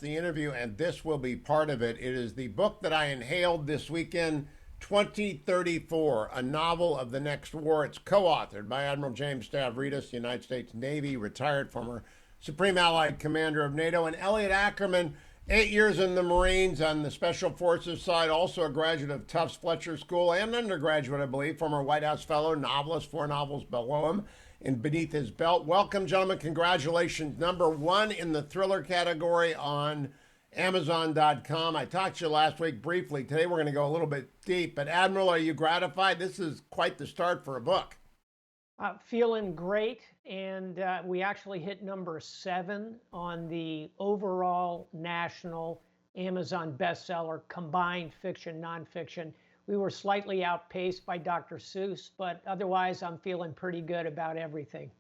the interview, and this will be part of it. It is the book that I inhaled this weekend, 2034, a novel of the next war. It's co-authored by Admiral James Stavridis, United States Navy, retired former Supreme Allied Commander of NATO, and Elliot Ackerman, 8 years in the Marines on the Special Forces side, also a graduate of Tufts Fletcher School and undergraduate, I believe, former White House fellow, novelist, 4 novels below him and beneath his belt. Welcome, gentlemen. Congratulations. #1 in the thriller category on Amazon.com. I talked to you last week briefly. Today we're going to go a little bit deep. But Admiral, are you gratified? This is quite the start for a book. Feeling great, and we actually hit #7 on the overall national Amazon bestseller, combined fiction, nonfiction. We were slightly outpaced by Dr. Seuss, but otherwise I'm feeling pretty good about everything.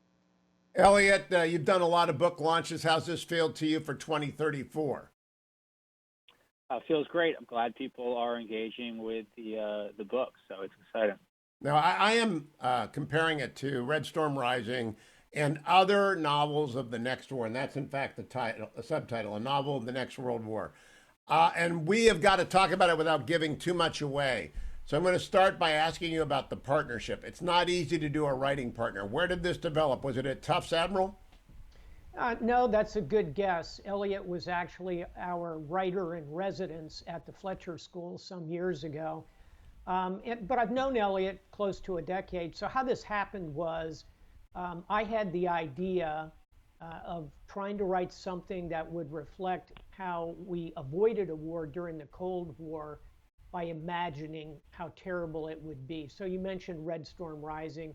Elliot, you've done a lot of book launches. How's this feel to you for 2034? Feels great. I'm glad people are engaging with the book, so it's exciting. Now, I am comparing it to Red Storm Rising and other novels of the next war, and that's in fact the title, a subtitle, a novel of the next world war. And we have got to talk about it without giving too much away. So I'm going to start by asking you about the partnership. It's not easy to do a writing partner. Where did this develop? Was it at Tufts, Admiral? No, that's a good guess. Elliot was actually our writer in residence at the Fletcher School some years ago. But I've known Elliot close to a decade. So how this happened was I had the idea of trying to write something that would reflect how we avoided a war during the Cold War by imagining how terrible it would be. So you mentioned Red Storm Rising,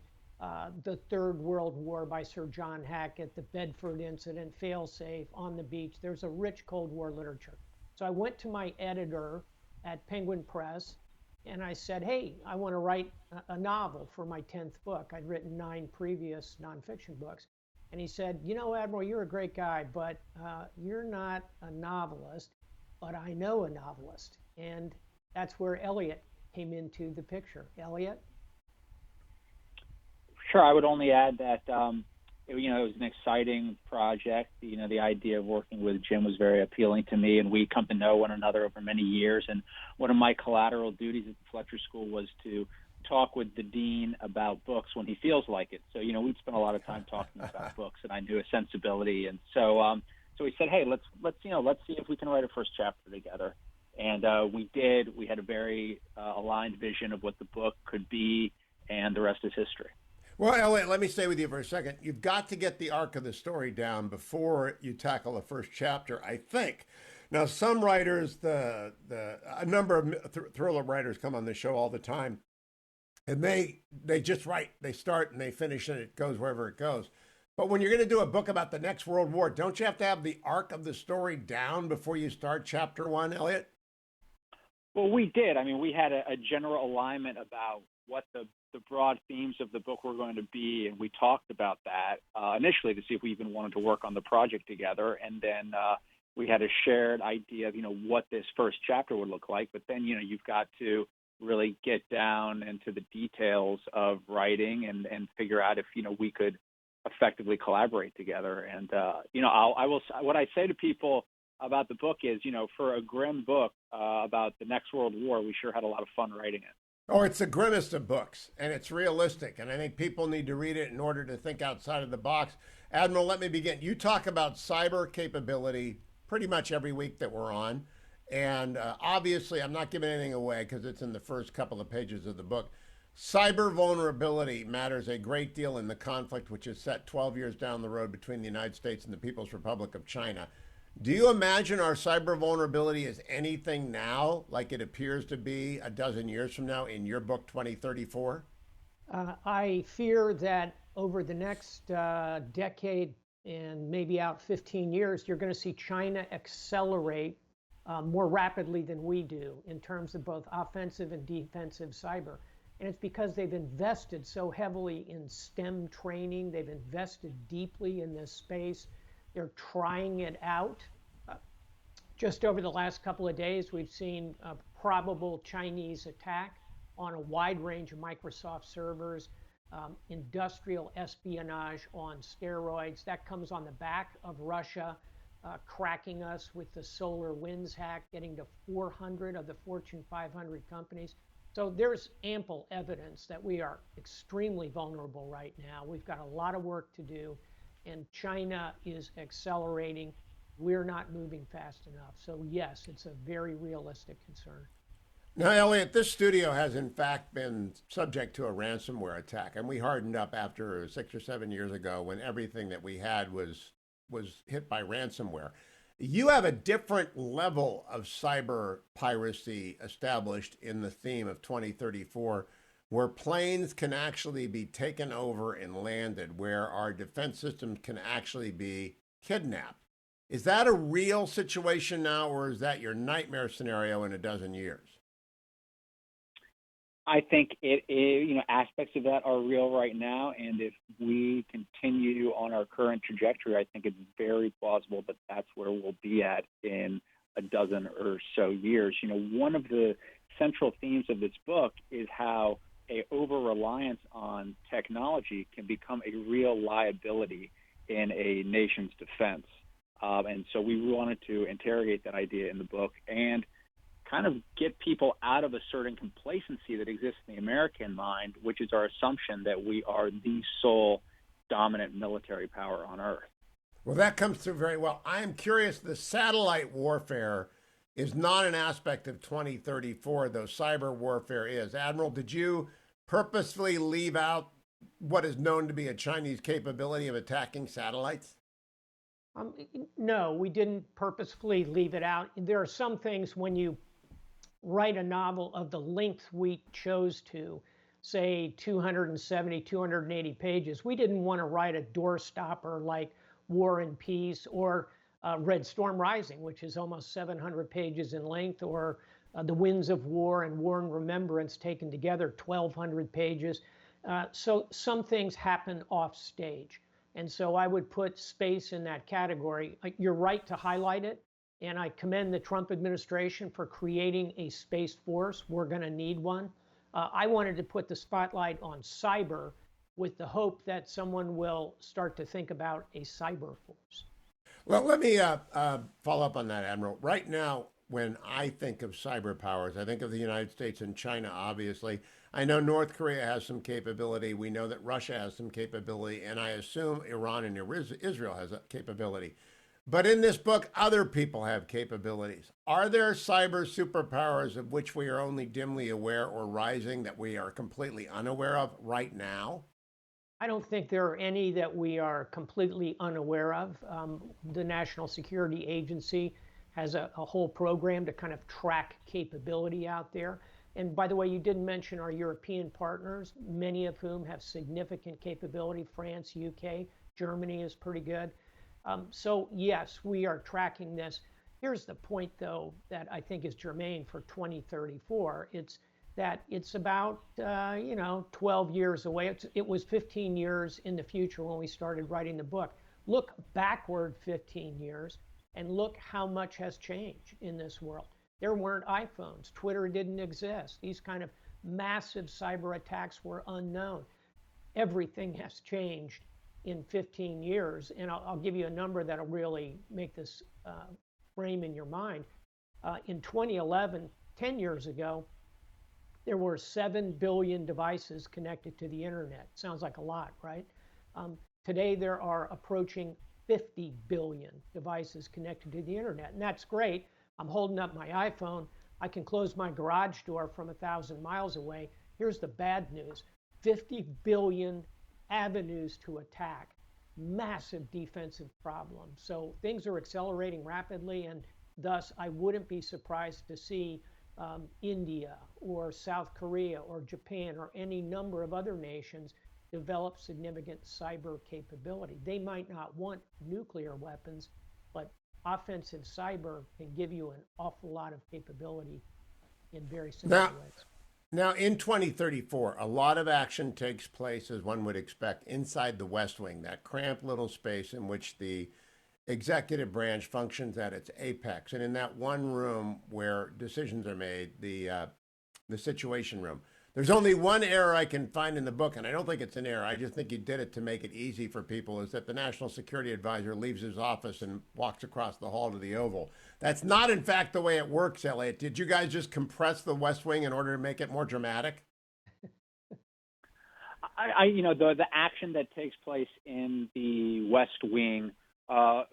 the Third World War by Sir John Hackett, the Bedford Incident, Failsafe, On the Beach. There's a rich Cold War literature. So I went to my editor at Penguin Press and I said, hey, I want to write a novel for my 10th book. I'd written 9 previous nonfiction books. And he said, you know, Admiral, you're a great guy, but you're not a novelist, but I know a novelist. And that's where Elliot came into the picture. Elliot? Sure, I would only add that, it was an exciting project. The idea of working with Jim was very appealing to me, and we come to know one another over many years. And one of my collateral duties at the Fletcher School was to talk with the dean about books when he feels like it. So, we'd spend a lot of time talking about books, and I knew his sensibility. And so he said, hey, let's see if we can write a first chapter together. And we did. We had a very aligned vision of what the book could be, and the rest is history. Well, Elliot, let me stay with you for a second. You've got to get the arc of the story down before you tackle the first chapter, I think. Now, some writers, a number of thriller writers come on the show all the time, and they just write. They start and they finish, and it goes wherever it goes. But when you're going to do a book about the next World War, don't you have to have the arc of the story down before you start chapter 1, Elliot? Well, we did. I mean, we had a general alignment about what the broad themes of the book were going to be, and we talked about that initially to see if we even wanted to work on the project together. And then we had a shared idea of, what this first chapter would look like. But then, you've got to really get down into the details of writing and figure out if, we could effectively collaborate together. And, what I say to people about the book is, for a grim book about the next World War, we sure had a lot of fun writing it. Oh, it's the grimmest of books, and it's realistic, and I think people need to read it in order to think outside of the box. Admiral, let me begin. You talk about cyber capability pretty much every week that we're on, and obviously I'm not giving anything away because it's in the first couple of pages of the book. Cyber vulnerability matters a great deal in the conflict, which is set 12 years down the road between the United States and the People's Republic of China. Do you imagine our cyber vulnerability is anything now like it appears to be a dozen years from now in your book, 2034? I fear that over the next decade and maybe out 15 years, you're going to see China accelerate more rapidly than we do in terms of both offensive and defensive cyber. And it's because they've invested so heavily in STEM training. They've invested deeply in this space. They're trying it out. Just over the last couple of days, we've seen a probable Chinese attack on a wide range of Microsoft servers, industrial espionage on steroids. That comes on the back of Russia cracking us with the solar winds hack, getting to 400 of the Fortune 500 companies. So there's ample evidence that we are extremely vulnerable right now. We've got a lot of work to do, and China is accelerating. We're not moving fast enough. So yes, it's a very realistic concern. Now, Elliot, this studio has in fact been subject to a ransomware attack, and we hardened up after 6 or 7 years ago when everything that we had was hit by ransomware. You have a different level of cyber piracy established in the theme of 2034, where planes can actually be taken over and landed, where our defense systems can actually be kidnapped. Is that a real situation now, or is that your nightmare scenario in a dozen years? I think it is, aspects of that are real right now. And if we continue on our current trajectory, I think it's very plausible that that's where we'll be at in a dozen or so years. One of the central themes of this book is how a over-reliance on technology can become a real liability in a nation's defense. And so we wanted to interrogate that idea in the book and kind of get people out of a certain complacency that exists in the American mind, which is our assumption that we are the sole dominant military power on Earth. Well, that comes through very well. I am curious, the satellite warfare is not an aspect of 2034, though cyber warfare is. Admiral, did you purposefully leave out what is known to be a Chinese capability of attacking satellites? No, we didn't purposefully leave it out. There are some things when you write a novel of the length we chose to, say 270, 280 pages, we didn't want to write a doorstopper like War and Peace or Red Storm Rising, which is almost 700 pages in length, or The Winds of War and War and Remembrance taken together, 1,200 pages. So some things happen off stage. And so I would put space in that category. You're right to highlight it. And I commend the Trump administration for creating a space force. We're going to need one. I wanted to put the spotlight on cyber with the hope that someone will start to think about a cyber force. Well, let me follow up on that, Admiral. Right now, when I think of cyber powers, I think of the United States and China, obviously. I know North Korea has some capability. We know that Russia has some capability. And I assume Iran and Israel has a capability. But in this book, other people have capabilities. Are there cyber superpowers of which we are only dimly aware or rising that we are completely unaware of right now? I don't think there are any that we are completely unaware of. The National Security Agency has a whole program to kind of track capability out there. And by the way, you didn't mention our European partners, many of whom have significant capability. France, UK, Germany is pretty good. So yes, we are tracking this. Here's the point, though, that I think is germane for 2034. It's that it's about 12 years away. It was 15 years in the future when we started writing the book. Look backward 15 years and look how much has changed in this world. There weren't iPhones. Twitter didn't exist. These kind of massive cyber attacks were unknown. Everything has changed in 15 years. And I'll give you a number that'll really make this frame in your mind. In 2011, 10 years ago, there were 7 billion devices connected to the internet. Sounds like a lot, right? Today, there are approaching 50 billion devices connected to the internet. And that's great. I'm holding up my iPhone. I can close my garage door from 1,000 miles away. Here's the bad news. 50 billion avenues to attack. Massive defensive problem. So things are accelerating rapidly, and thus I wouldn't be surprised to see India or South Korea or Japan or any number of other nations develop significant cyber capability. They might not want nuclear weapons, but offensive cyber can give you an awful lot of capability in very simple ways. Now, in 2034, a lot of action takes place, as one would expect, inside the West Wing, that cramped little space in which the executive branch functions at its apex. And in that one room where decisions are made, the Situation Room, There's only one error I can find in the book, and I don't think it's an error. I just think you did it to make it easy for people, is that the National Security Advisor leaves his office and walks across the hall to the Oval. That's not, in fact, the way it works, Elliot. Did you guys just compress the West Wing in order to make it more dramatic? The action that takes place in the West Wing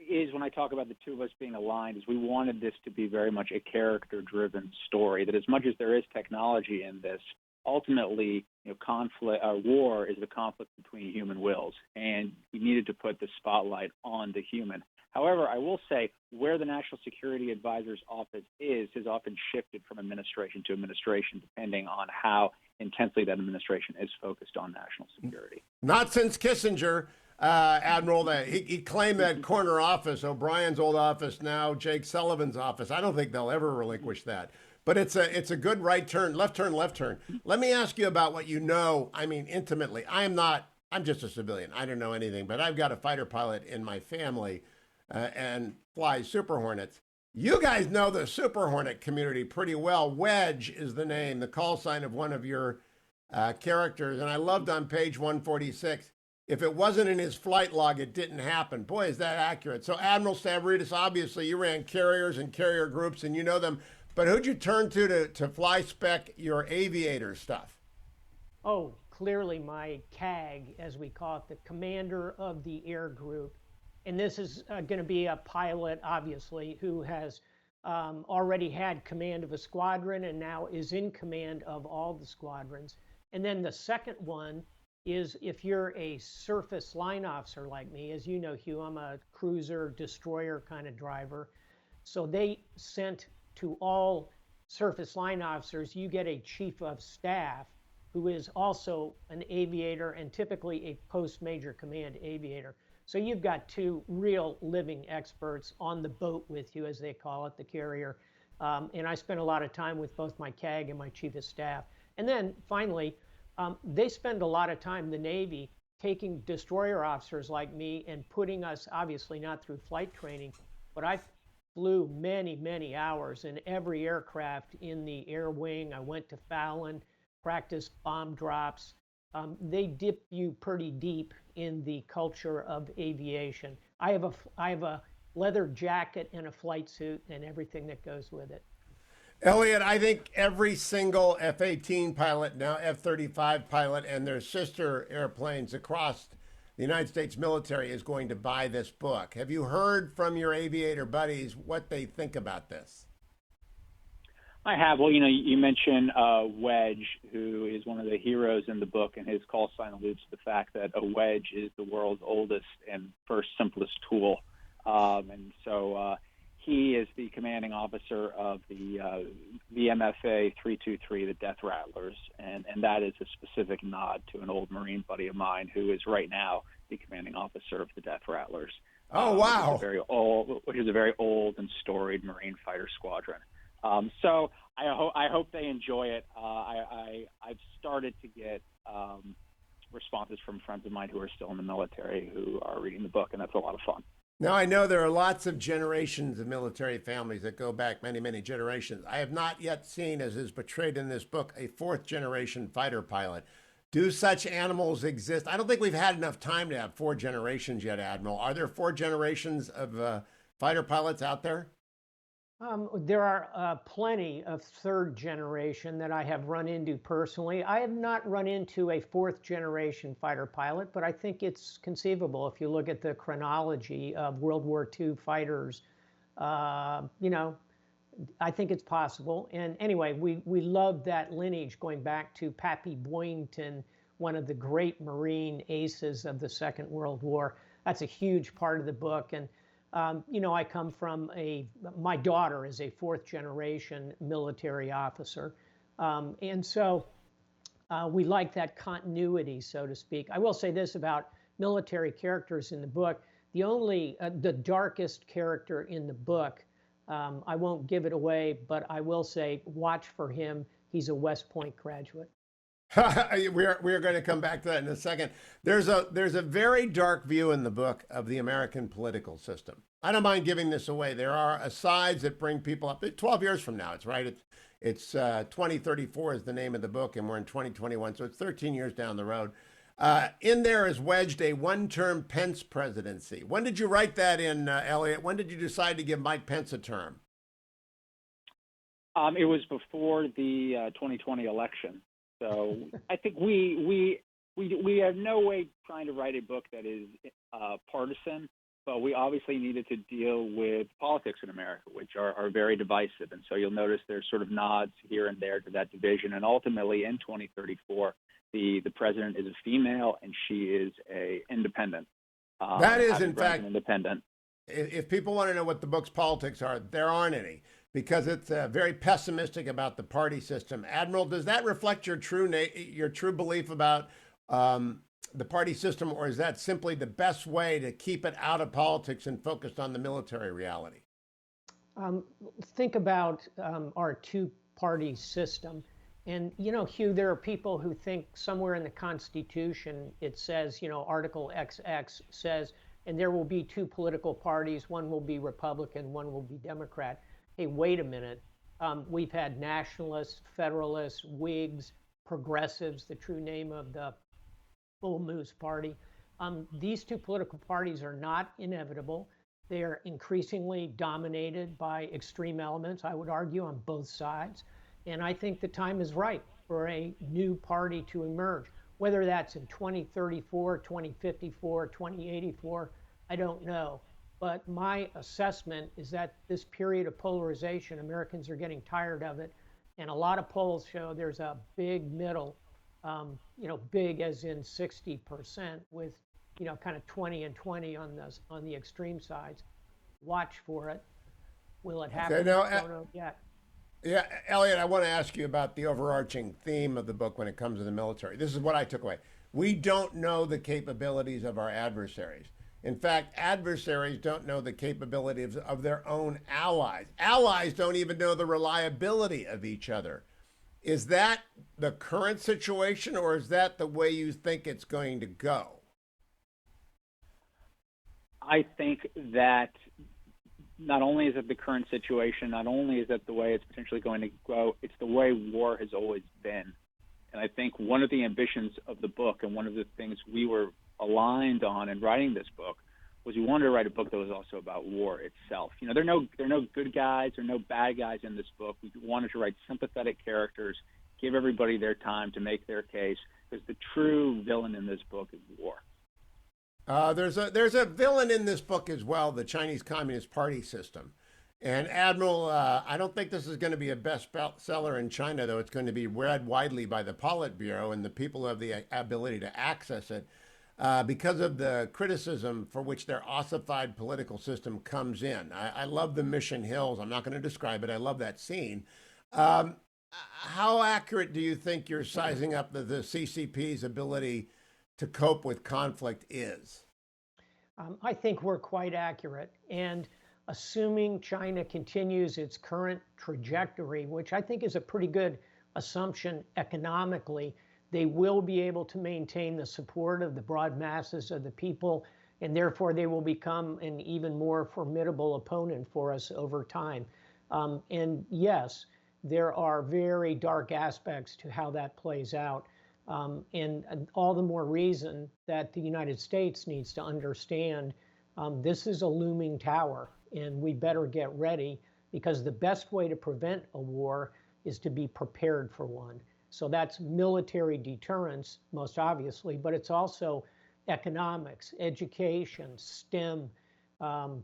is, when I talk about the two of us being aligned, is we wanted this to be very much a character-driven story, that as much as there is technology in this, ultimately, war is the conflict between human wills, and we needed to put the spotlight on the human. However, I will say where the National Security Advisor's office has often shifted from administration to administration, depending on how intensely that administration is focused on national security. Not since Kissinger, Admiral. He claimed that corner office, O'Brien's old office, now Jake Sullivan's office. I don't think they'll ever relinquish that. But it's a good right turn, left turn, left turn. Let me ask you about what you know, intimately. I'm just a civilian. I don't know anything, but I've got a fighter pilot in my family and flies Super Hornets. You guys know the Super Hornet community pretty well. Wedge is the name, the call sign of one of your characters. And I loved on page 146, if it wasn't in his flight log, it didn't happen. Boy, is that accurate. So Admiral Stavridis, obviously you ran carriers and carrier groups and you know them. But who'd you turn to fly spec your aviator stuff? Oh, clearly my CAG, as we call it, the commander of the air group. And this is going to be a pilot, obviously, who has already had command of a squadron and now is in command of all the squadrons. And then the second one is, if you're a surface line officer like me, as you know, Hugh, I'm a cruiser, destroyer kind of driver. So they sent to all surface line officers, you get a chief of staff who is also an aviator and typically a post-major command aviator. So you've got two real living experts on the boat with you, as they call it, the carrier. And I spend a lot of time with both my CAG and my chief of staff. And then finally, they spend a lot of time, the Navy, taking destroyer officers like me and putting us, obviously not through flight training, but I flew many, many hours in every aircraft in the air wing. I went to Fallon, practiced bomb drops. They dip you pretty deep in the culture of aviation. I have a leather jacket and a flight suit and everything that goes with it. Elliot, I think every single F-18 pilot, now F-35 pilot, and their sister airplanes across the United States military is going to buy this book. Have you heard from your aviator buddies what they think about this? I have. Well, you mentioned Wedge, who is one of the heroes in the book, and his call sign alludes to the fact that a wedge is the world's oldest and first simplest tool. And so he is the commanding officer of the VMFA 323, the Death Rattlers, and that is a specific nod to an old Marine buddy of mine who is right now the commanding officer of the Death Rattlers. Oh, wow. Which is a very old and storied Marine fighter squadron. So I hope they enjoy it. I've started to get responses from friends of mine who are still in the military who are reading the book, and that's a lot of fun. Now, I know there are lots of generations of military families that go back many, many generations. I have not yet seen, as is portrayed in this book, a fourth-generation fighter pilot. Do such animals exist? I don't think we've had enough time to have 4 generations yet, Admiral. Are there 4 generations of fighter pilots out there? There are plenty of third generation that I have run into personally. I have not run into a 4th generation fighter pilot, but I think it's conceivable if you look at the chronology of World War II fighters. I think it's possible. And anyway, we love that lineage going back to Pappy Boyington, one of the great Marine aces of the Second World War. That's a huge part of the book. And I come from my daughter is a 4th generation military officer. And so we like that continuity, so to speak. I will say this about military characters in the book. The darkest character in the book, I won't give it away, but I will say watch for him. He's a West Point graduate. we are going to come back to that in a second. There's a very dark view in the book of the American political system. I don't mind giving this away. There are asides that bring people up. 12 years from now, it's right. It's 2034 is the name of the book, and we're in 2021, so it's 13 years down the road. In there is wedged a one-term Pence presidency. When did you write that in, Elliot? When did you decide to give Mike Pence a term? It was before the 2020 election. So I think we have no way trying to write a book that is partisan, but we obviously needed to deal with politics in America, which are very divisive. And so you'll notice there's sort of nods here and there to that division. And ultimately, in 2034, the president is a female and she is a independent. That is, in fact, independent. If people want to know what the book's politics are, there aren't any, because it's very pessimistic about the party system. Admiral, does that reflect your true belief about the party system, or is that simply the best way to keep it out of politics and focused on the military reality? Think about our two-party system. And, Hugh, there are people who think somewhere in the Constitution it says, Article XX says, and there will be two political parties. One will be Republican, one will be Democrat. Hey, wait a minute. We've had nationalists, federalists, Whigs, progressives, the true name of the Bull Moose Party. These two political parties are not inevitable. They are increasingly dominated by extreme elements, I would argue, on both sides. And I think the time is right for a new party to emerge. Whether that's in 2034, 2054, 2084, I don't know. But my assessment is that this period of polarization, Americans are getting tired of it. And a lot of polls show there's a big middle, big as in 60%, with, kind of 20 and 20 on the extreme sides. Watch for it. Will it happen? Okay, now, I don't know yet. Yeah, Elliot, I want to ask you about the overarching theme of the book when it comes to the military. This is what I took away. We don't know the capabilities of our adversaries. In fact, adversaries don't know the capabilities of their own allies. Allies don't even know the reliability of each other. Is that the current situation, or is that the way you think it's going to go? I think that not only is it the current situation, not only is that the way it's potentially going to go, it's the way war has always been. And I think one of the ambitions of the book, and one of the things we were aligned on in writing this book, was we wanted to write a book that was also about war itself. There are no good guys or no bad guys in this book. We wanted to write sympathetic characters, give everybody their time to make their case, because the true villain in this book is war. There's a villain in this book as well, the Chinese Communist Party system. And Admiral, I don't think this is going to be a bestseller in China, though it's going to be read widely by the Politburo and the people who have the ability to access it, because of the criticism for which their ossified political system comes in. I love the Mission Hills. I'm not going to describe it. I love that scene. How accurate do you think you're sizing up the CCP's ability to cope with conflict is? I think we're quite accurate. And assuming China continues its current trajectory, which I think is a pretty good assumption economically, they will be able to maintain the support of the broad masses of the people, and therefore they will become an even more formidable opponent for us over time. And yes, there are very dark aspects to how that plays out. And all the more reason that the United States needs to understand this is a looming tower, and we better get ready, because the best way to prevent a war is to be prepared for one. So that's military deterrence, most obviously, but it's also economics, education, STEM,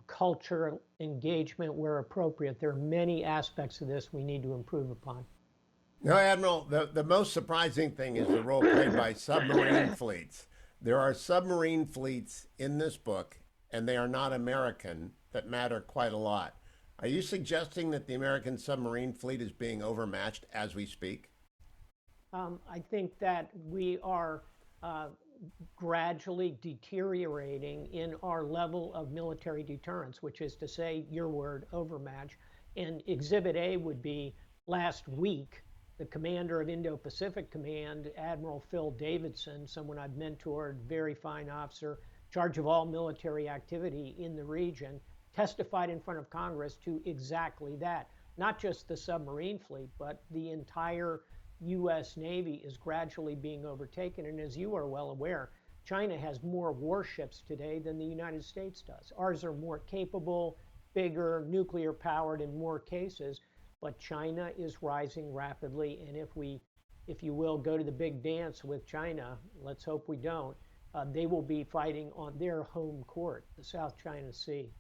culture, engagement where appropriate. There are many aspects of this we need to improve upon. No, Admiral, the most surprising thing is the role played by submarine fleets. There are submarine fleets in this book, and they are not American, that matter quite a lot. Are you suggesting that the American submarine fleet is being overmatched as we speak? I think that we are gradually deteriorating in our level of military deterrence, which is to say, your word, overmatch. And Exhibit A would be last week, the commander of Indo-Pacific Command, Admiral Phil Davidson, someone I've mentored, very fine officer, in charge of all military activity in the region, testified in front of Congress to exactly that. not just the submarine fleet, but the entire U.S. Navy is gradually being overtaken. And as you are well aware, China has more warships today than the United States does. Ours are more capable, bigger, nuclear powered in more cases, but China is rising rapidly. And if you will, go to the big dance with China, let's hope we don't, they will be fighting on their home court, the South China Sea.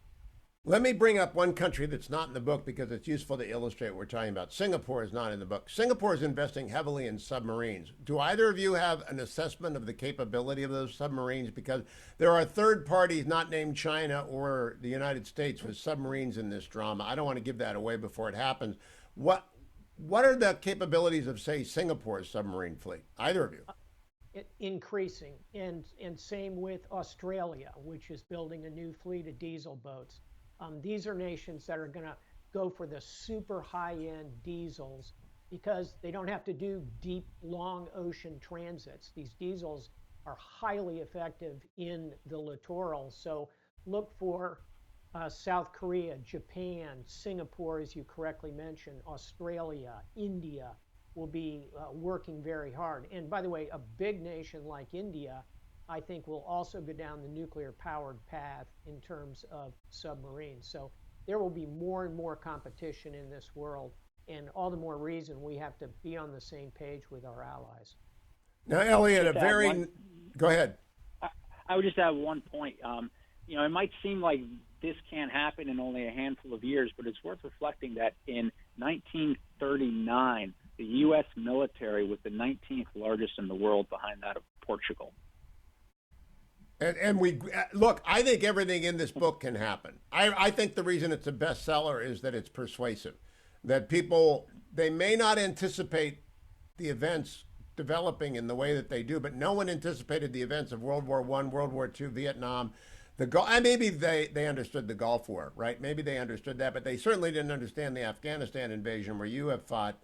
Let me bring up one country that's not in the book because it's useful to illustrate what we're talking about. Singapore is not in the book. Singapore is investing heavily in submarines. Do either of you have an assessment of the capability of those submarines? Because there are third parties not named China or the United States with submarines in this drama. I don't want to give that away before it happens. What are the capabilities of, say, Singapore's submarine fleet? Either of you? Increasing, and same with Australia, which is building a new fleet of diesel boats. These are nations that are going to go for the super high-end diesels because they don't have to do deep, long ocean transits. These diesels are highly effective in the littoral. So look for South Korea, Japan, Singapore, as you correctly mentioned, Australia, India will be working very hard. And by the way, a big nation like India, I think, will also go down the nuclear-powered path in terms of submarines. So there will be more and more competition in this world, and all the more reason we have to be on the same page with our allies. Now, Elliot, go ahead. I would just add one point. It might seem like this can't happen in only a handful of years, but it's worth reflecting that in 1939, the U.S. military was the 19th largest in the world, behind that of Portugal. And we look, I think everything in this book can happen. I think the reason it's a bestseller is that it's persuasive, that people, they may not anticipate the events developing in the way that they do, but no one anticipated the events of World War I, World War II, Vietnam, maybe they understood the Gulf War, right? Maybe they understood that, but they certainly didn't understand the Afghanistan invasion where you have fought,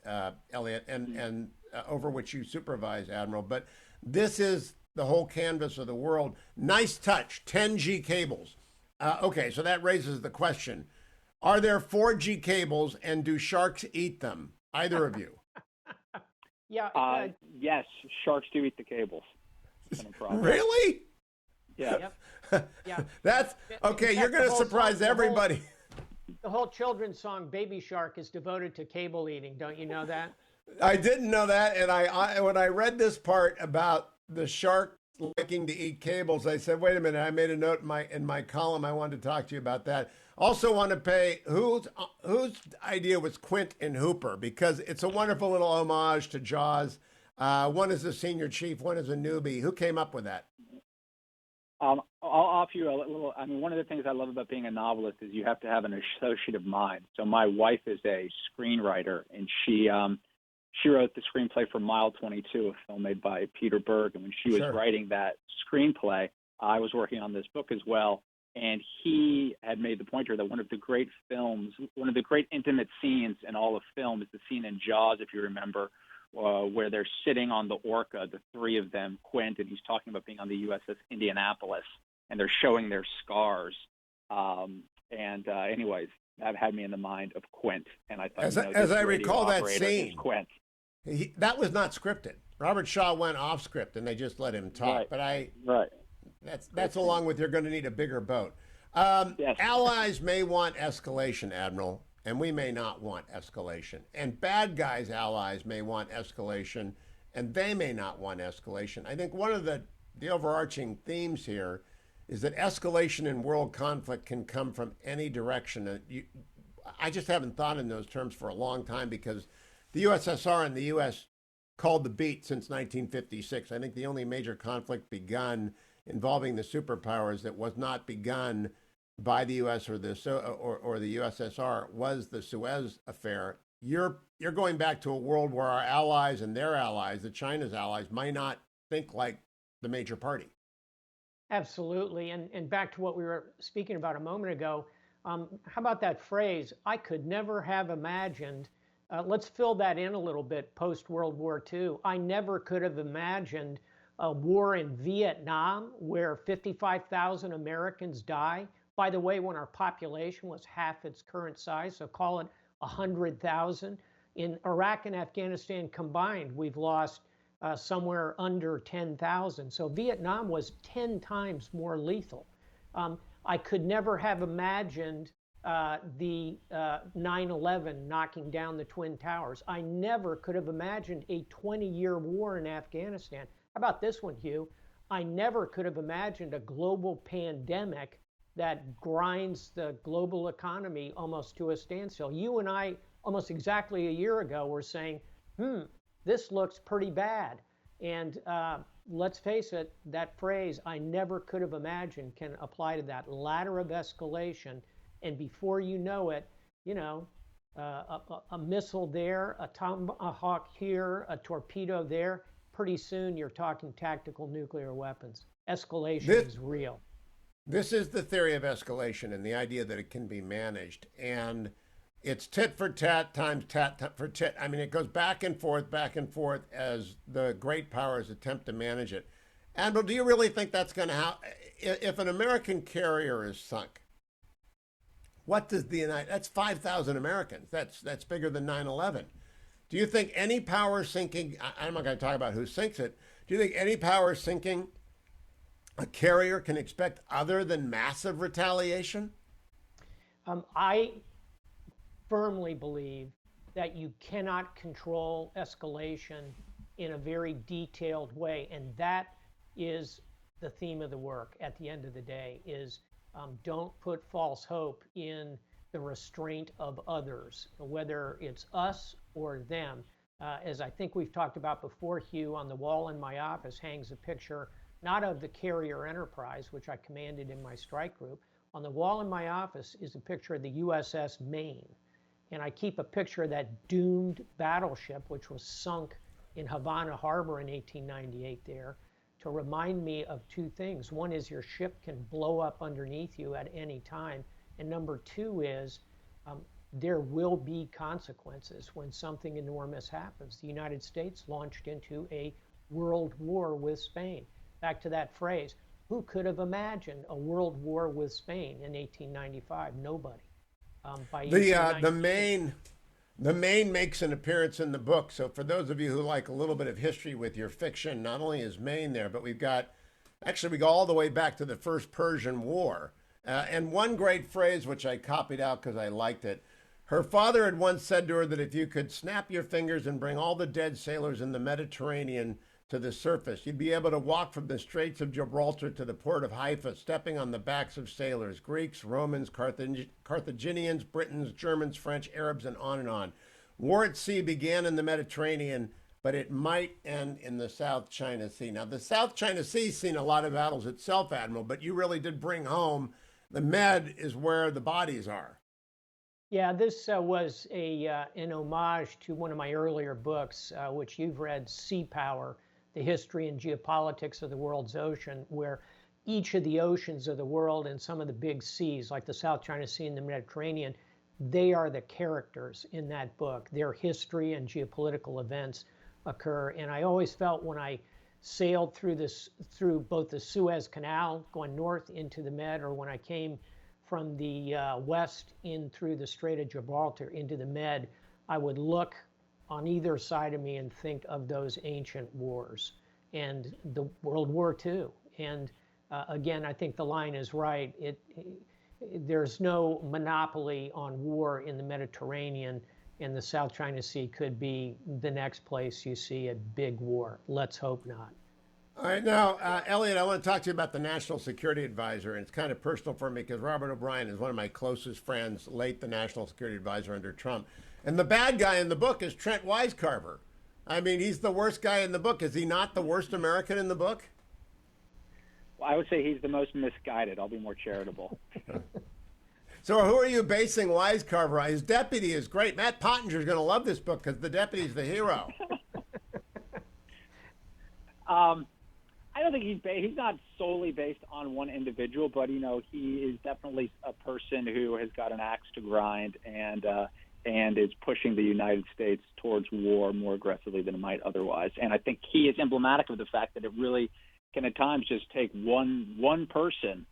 Elliot, and over which you supervise, Admiral. But this is the whole canvas of the world. Nice touch, 10G cables. Okay, so that raises the question. Are there 4G cables, and do sharks eat them? Either of you? Yeah. Yes, sharks do eat the cables. Really? Yeah. Yep. Yeah. That's okay. You're going to surprise everybody. The whole children's song "Baby Shark" is devoted to cable eating. Don't you know that? I didn't know that, and I when I read this part about the shark liking to eat cables, I said, "Wait a minute!" I made a note in my column. I wanted to talk to you about that. Also, want to pay whose idea was Quint and Hooper, because it's a wonderful little homage to Jaws. One is a senior chief, one is a newbie. Who came up with that? I'll offer you a little. I mean, one of the things I love about being a novelist is you have to have an associative mind. So my wife is a screenwriter, and she wrote the screenplay for Mile 22, a film made by Peter Berg. And when she was writing that screenplay, I was working on this book as well. And he had made the point here that one of the great intimate scenes in all of film is the scene in Jaws, if you remember, where they're sitting on the Orca, the three of them, Quint, and he's talking about being on the USS Indianapolis, and they're showing their scars. Anyways, that had me in the mind of Quint, and I thought, as I recall that scene, Quint. That was not scripted. Robert Shaw went off script, and they just let him talk. Right. But that's along with you're going to need a bigger boat. Yes. Allies may want escalation, Admiral, and we may not want escalation. And bad guys' allies may want escalation, and they may not want escalation. I think one of the overarching themes here is that escalation in world conflict can come from any direction. I just haven't thought in those terms for a long time, because the USSR and the U.S. called the beat since 1956. I think the only major conflict begun involving the superpowers that was not begun by the U.S. or the USSR was the Suez affair. You're going back to a world where our allies and their allies, the China's allies, might not think like the major party. Absolutely. And back to what we were speaking about a moment ago, how about that phrase, I could never have imagined? Let's fill that in a little bit post-World War II. I never could have imagined a war in Vietnam where 55,000 Americans die. By the way, when our population was half its current size, so call it 100,000. In Iraq and Afghanistan combined, we've lost somewhere under 10,000. So Vietnam was 10 times more lethal. I could never have imagined the 9/11 knocking down the Twin Towers. I never could have imagined a 20-year war in Afghanistan. How about this one, Hugh? I never could have imagined a global pandemic that grinds the global economy almost to a standstill. You and I, almost exactly a year ago, were saying, this looks pretty bad. And let's face it, that phrase, I never could have imagined, can apply to that ladder of escalation. And before you know it, a missile there, a tomahawk here, a torpedo there, pretty soon you're talking tactical nuclear weapons. Escalation is real. This is the theory of escalation and the idea that it can be managed. And it's tit for tat times tat for tit. I mean, it goes back and forth as the great powers attempt to manage it. Admiral, do you really think that's going to happen? If an American carrier is sunk, what does that's 5,000 Americans. That's bigger than 9/11. Do you think any power sinking, I'm not going to talk about who sinks it, do you think any power sinking a carrier can expect other than massive retaliation? I firmly believe that you cannot control escalation in a very detailed way. And that is the theme of the work at the end of the day, is don't put false hope in the restraint of others, whether it's us or them. As I think we've talked about before, Hugh, on the wall in my office hangs a picture, not of the carrier Enterprise, which I commanded in my strike group. On the wall in my office is a picture of the USS Maine. And I keep a picture of that doomed battleship, which was sunk in Havana Harbor in 1898 there, to remind me of two things. One is your ship can blow up underneath you at any time. And number two is there will be consequences when something enormous happens. The United States launched into a world war with Spain. Back to that phrase, who could have imagined a world war with Spain in 1895? Nobody. The Maine makes an appearance in the book. So for those of you who like a little bit of history with your fiction, not only is Maine there, but we go all the way back to the first Persian War. And one great phrase, which I copied out because I liked it. Her father had once said to her that if you could snap your fingers and bring all the dead sailors in the Mediterranean to the surface, you'd be able to walk from the Straits of Gibraltar to the port of Haifa, stepping on the backs of sailors, Greeks, Romans, Carthaginians, Britons, Germans, French, Arabs, and on and on. War at sea began in the Mediterranean, but it might end in the South China Sea. Now, the South China Sea's seen a lot of battles itself, Admiral, but you really did bring home the Med is where the bodies are. Yeah, this was an homage to one of my earlier books, which you've read, Sea Power, The History and Geopolitics of the World's Ocean, where each of the oceans of the world and some of the big seas, like the South China Sea and the Mediterranean, they are the characters in that book. Their history and geopolitical events occur. And I always felt when I sailed through both the Suez Canal, going north into the Med, or when I came from the west in through the Strait of Gibraltar into the Med, I would look on either side of me and think of those ancient wars and the World War II. And again, I think the line is right. There's no monopoly on war in the Mediterranean, and the South China Sea could be the next place you see a big war. Let's hope not. All right, now, Elliot, I want to talk to you about the National Security Advisor, and it's kind of personal for me because Robert O'Brien is one of my closest friends, late the National Security Advisor under Trump. And the bad guy in the book is Trent Wisecarver. I mean, he's the worst guy in the book. Is he not the worst American in the book? Well, I would say he's the most misguided. I'll be more charitable. So who are you basing Wisecarver on? His deputy is great. Matt Pottinger's going to love this book because the deputy's the hero. I don't think he's not solely based on one individual, but he is definitely a person who has got an axe to grind and is pushing the United States towards war more aggressively than it might otherwise. And I think he is emblematic of the fact that it really can at times just take one person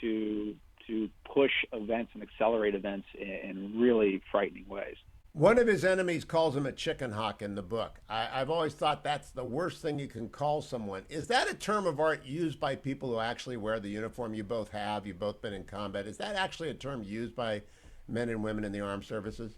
to to push events and accelerate events in really frightening ways. One of his enemies calls him a chicken hawk in the book. I've always thought that's the worst thing you can call someone. Is that a term of art used by people who actually wear the uniform you both have? You've both been in combat. Is that actually a term used by men and women in the armed services?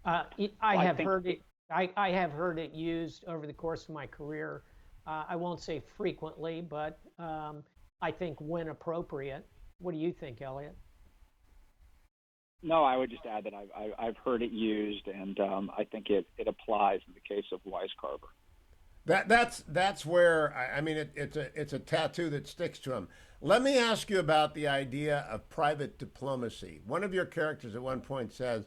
I have heard it. I have heard it used over the course of my career. I won't say frequently, but I think when appropriate. What do you think, Elliot? No, I would just add that I've heard it used, and I think it applies in the case of Weiscarver. That's where I mean it's a tattoo that sticks to him. Let me ask you about the idea of private diplomacy. One of your characters at one point says,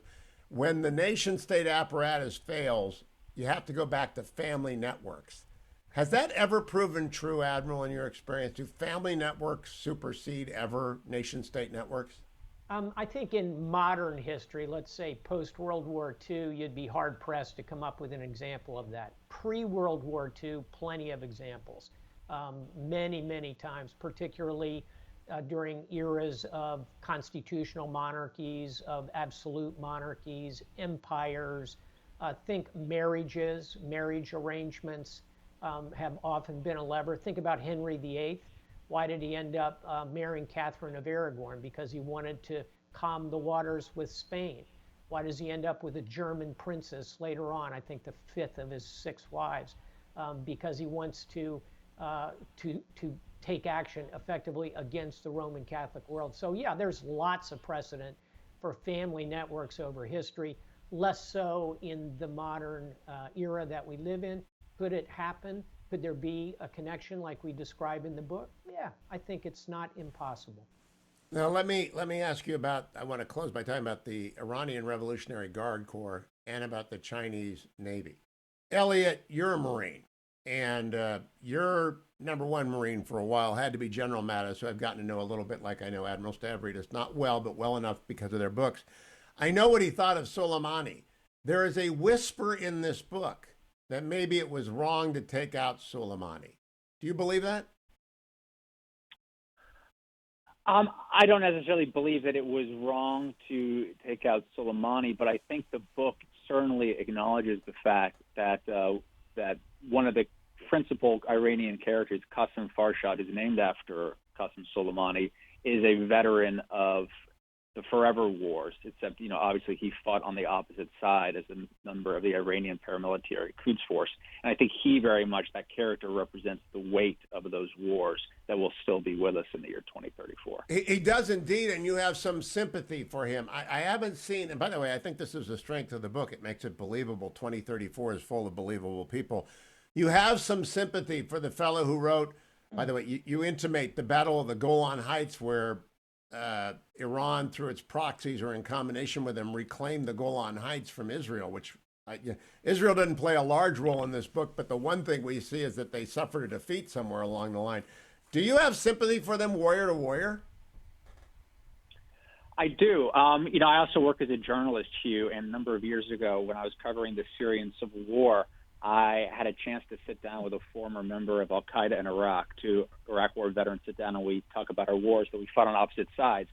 when the nation state apparatus fails, you have to go back to family networks. Has that ever proven true, Admiral, in your experience? Do family networks supersede ever nation state networks? I think in modern history, let's say post-World War II, you'd be hard-pressed to come up with an example of that. Pre-World War II, plenty of examples. Many, many times, particularly during eras of constitutional monarchies, of absolute monarchies, empires. Think marriages, marriage arrangements have often been a lever. Think about Henry VIII. Why did he end up marrying Catherine of Aragon? Because he wanted to calm the waters with Spain. Why does he end up with a German princess later on? I think the fifth of his 6 wives, because he wants to take action effectively against the Roman Catholic world. So yeah, there's lots of precedent for family networks over history. Less so in the modern era that we live in. Could it happen? Could there be a connection like we describe in the book? Yeah, I think it's not impossible. Now let me ask you about. I want to close by talking about the Iranian Revolutionary Guard Corps and about the Chinese Navy. Elliot, you're a Marine, and your number one Marine for a while had to be General Mattis, who I've gotten to know a little bit, like I know Admiral Stavridis, not well, but well enough because of their books. I know what he thought of Soleimani. There is a whisper in this book that maybe it was wrong to take out Soleimani. Do you believe that? I don't necessarily believe that it was wrong to take out Soleimani, but I think the book certainly acknowledges the fact that that one of the principal Iranian characters, Qasem Farshad, is named after Qasem Soleimani, is a veteran of the forever wars, except, obviously he fought on the opposite side as a member of the Iranian paramilitary Quds force. And I think that character represents the weight of those wars that will still be with us in the year 2034. He does indeed, and you have some sympathy for him. I haven't seen, and by the way, I think this is the strength of the book. It makes it believable. 2034 is full of believable people. You have some sympathy for the fellow who wrote, by the way, you intimate the Battle of the Golan Heights, where Iran, through its proxies or in combination with them, reclaimed the Golan Heights from Israel, which Israel didn't play a large role in this book, but the one thing we see is that they suffered a defeat somewhere along the line. Do you have sympathy for them, warrior to warrior? I do. I also work as a journalist, Hugh, and a number of years ago when I was covering the Syrian civil war, I had a chance to sit down with a former member of al-Qaeda in Iraq, two Iraq war veterans sit down, and we talk about our wars that we fought on opposite sides.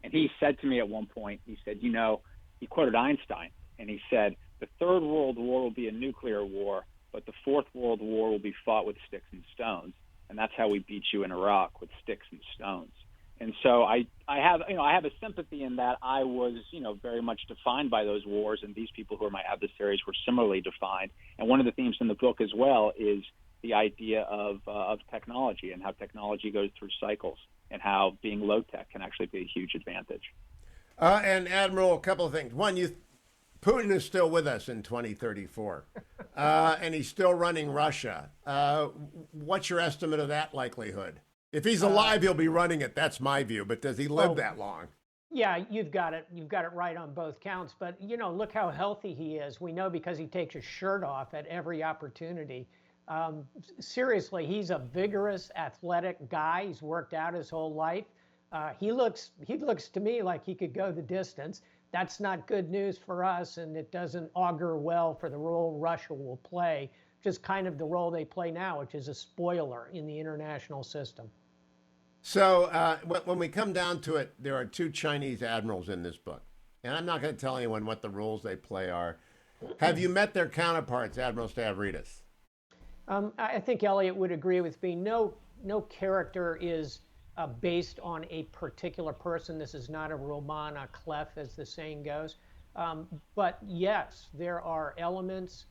And he said to me at one point, he said, he quoted Einstein, and he said, the Third World War will be a nuclear war, but the Fourth World War will be fought with sticks and stones. And that's how we beat you in Iraq, with sticks and stones. And so I have a sympathy in that I was, very much defined by those wars, and these people who are my adversaries were similarly defined. And one of the themes in the book as well is the idea of technology and how technology goes through cycles and how being low tech can actually be a huge advantage. And Admiral, a couple of things. One, Putin is still with us in 2034, and he's still running Russia. What's your estimate of that likelihood? If he's alive, he'll be running it. That's my view. But does he live that long? Yeah, you've got it right on both counts. But, look how healthy he is. We know because he takes his shirt off at every opportunity. Seriously, he's a vigorous, athletic guy. He's worked out his whole life. He looks to me like he could go the distance. That's not good news for us, and it doesn't augur well for the role Russia will play, which is kind of the role they play now, which is a spoiler in the international system. So when we come down to it, there are two Chinese admirals in this book. And I'm not going to tell anyone what the roles they play are. Have you met their counterparts, Admiral Stavridis? I think Elliot would agree with me. No character is based on a particular person. This is not a roman à clef, as the saying goes. But yes, there are elements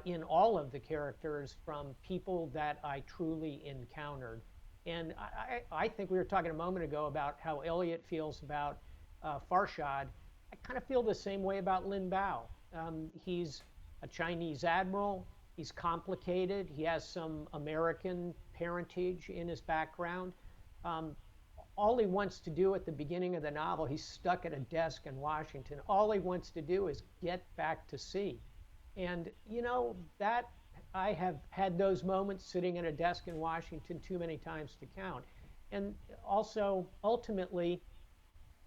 in all of the characters from people that I truly encountered. And I think we were talking a moment ago about how Elliot feels about Farshad. I kind of feel the same way about Lin Bao. He's a Chinese admiral. He's complicated. He has some American parentage in his background. All he wants to do at the beginning of the novel, he's stuck at a desk in Washington. All he wants to do is get back to sea. And, that I have had those moments sitting at a desk in Washington too many times to count. And also, ultimately,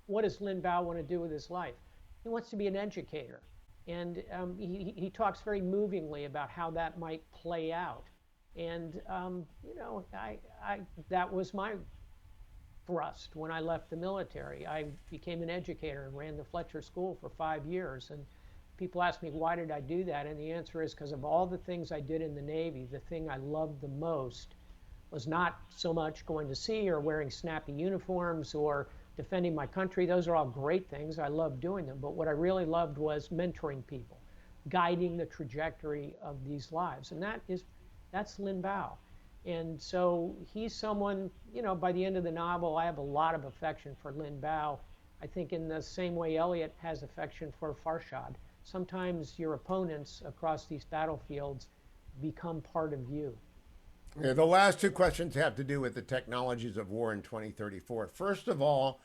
what does Lin Bao want to do with his life? He wants to be an educator. And he talks very movingly about how that might play out. And, that was my thrust when I left the military. I became an educator and ran the Fletcher School for 5 years. And people ask me, why did I do that? And the answer is because of all the things I did in the Navy, the thing I loved the most was not so much going to sea or wearing snappy uniforms or defending my country. Those are all great things. I love doing them. But what I really loved was mentoring people, guiding the trajectory of these lives. And that's Lin Bao. And so he's someone, by the end of the novel, I have a lot of affection for Lin Bao. I think in the same way Elliot has affection for Farshad. Sometimes your opponents across these battlefields become part of you. Yeah, the last two questions have to do with the technologies of war in 2034. First of all,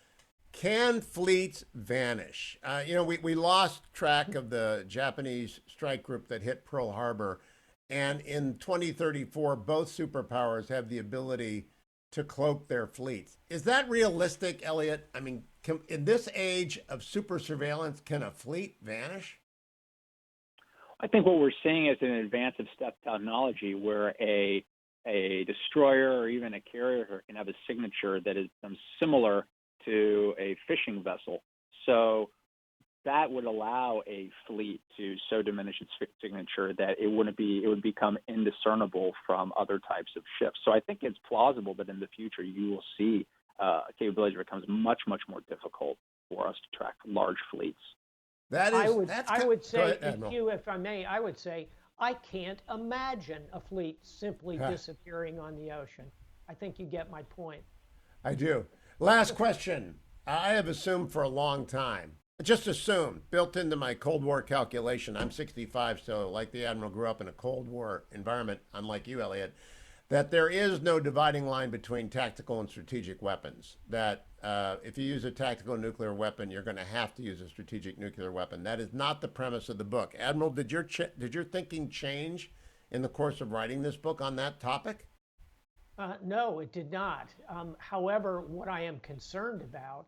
can fleets vanish? We lost track of the Japanese strike group that hit Pearl Harbor. And in 2034, both superpowers have the ability to cloak their fleets. Is that realistic, Elliot? I mean, in this age of super surveillance, can a fleet vanish? I think what we're seeing is an advance of step technology where a destroyer or even a carrier can have a signature that is similar to a fishing vessel. So that would allow a fleet to so diminish its signature that it would become indiscernible from other types of ships. So I think it's plausible that in the future you will see a capability that becomes much, much more difficult for us to track large fleets. I would say, if I may, I would say I can't imagine a fleet simply disappearing on the ocean. I think you get my point. I do. Last question. I have assumed for a long time, just assumed, built into my Cold War calculation, I'm 65, so like the Admiral grew up in a Cold War environment, unlike you, Elliot, that there is no dividing line between tactical and strategic weapons. That if you use a tactical nuclear weapon, you're going to have to use a strategic nuclear weapon. That is not the premise of the book. Admiral, did your thinking change in the course of writing this book on that topic? No, it did not. However, what I am concerned about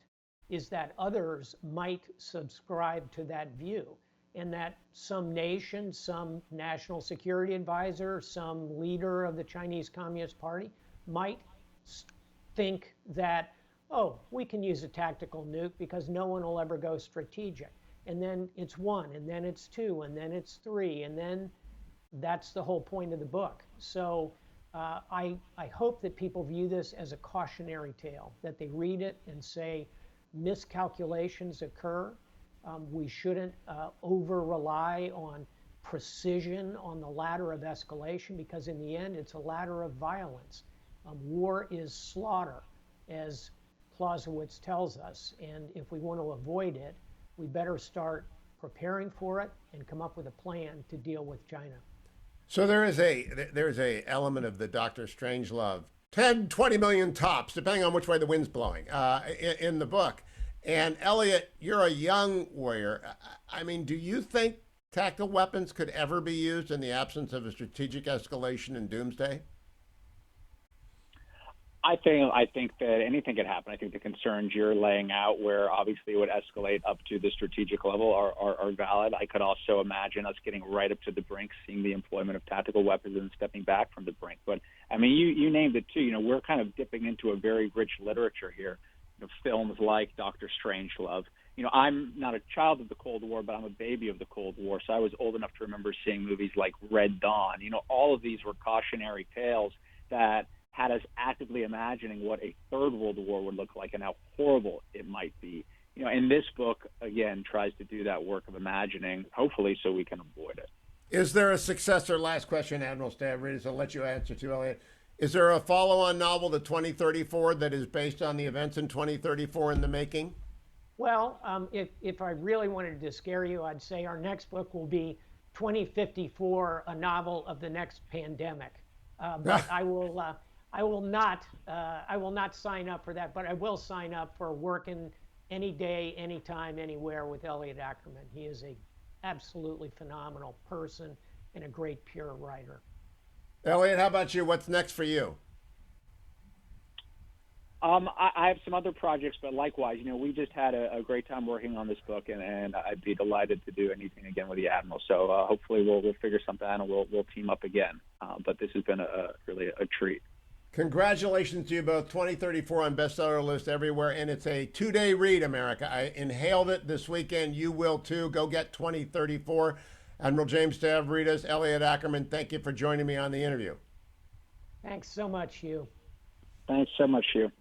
is that others might subscribe to that view, and that some nation, some national security advisor, some leader of the Chinese Communist Party might think that, oh, we can use a tactical nuke because no one will ever go strategic. And then it's one, and then it's two, and then it's three, and then that's the whole point of the book. So I hope that people view this as a cautionary tale, that they read it and say, miscalculations occur. We shouldn't over-rely on precision on the ladder of escalation, because in the end, it's a ladder of violence. War is slaughter, as Clausewitz tells us. And if we want to avoid it, we better start preparing for it and come up with a plan to deal with China. So there's a element of the Dr. Strangelove, 10, 20 million tops, depending on which way the wind's blowing, in the book. And Elliot, you're a young warrior. I mean, do you think tactical weapons could ever be used in the absence of a strategic escalation in doomsday? I think that anything could happen. I think the concerns you're laying out, where obviously it would escalate up to the strategic level, are valid. I could also imagine us getting right up to the brink, seeing the employment of tactical weapons and stepping back from the brink. But I mean, you named it too. You know, we're kind of dipping into a very rich literature here. You know, films like Dr. Strangelove. You know, I'm not a child of the Cold War, but I'm a baby of the Cold War. So I was old enough to remember seeing movies like Red Dawn. You know, all of these were cautionary tales that had us actively imagining what a third world war would look like and how horrible it might be. You know, and this book, again, tries to do that work of imagining, hopefully so we can avoid it. Is there a successor? Last question, Admiral Stavridis. I'll let you answer too, Elliot. Is there a follow-on novel, The 2034, that is based on the events in 2034 in the making? Well, if I really wanted to scare you, I'd say our next book will be 2054, a novel of the next pandemic. But I will not sign up for that. But I will sign up for working any day, anytime, anywhere with Elliot Ackerman. He is a absolutely phenomenal person and a great pure writer. Elliot, how about you? What's next for you? I have some other projects, but likewise, you know, we just had a great time working on this book, and I'd be delighted to do anything again with the Admiral. So hopefully we'll figure something out and we'll team up again. But this has been really a treat. Congratulations to you both. 2034 on bestseller list everywhere, and it's a 2-day read, America. I inhaled it this weekend. You will too. Go get 2034. Admiral James Stavridis, Elliot Ackerman, thank you for joining me on the interview. Thanks so much, Hugh. Thanks so much, Hugh.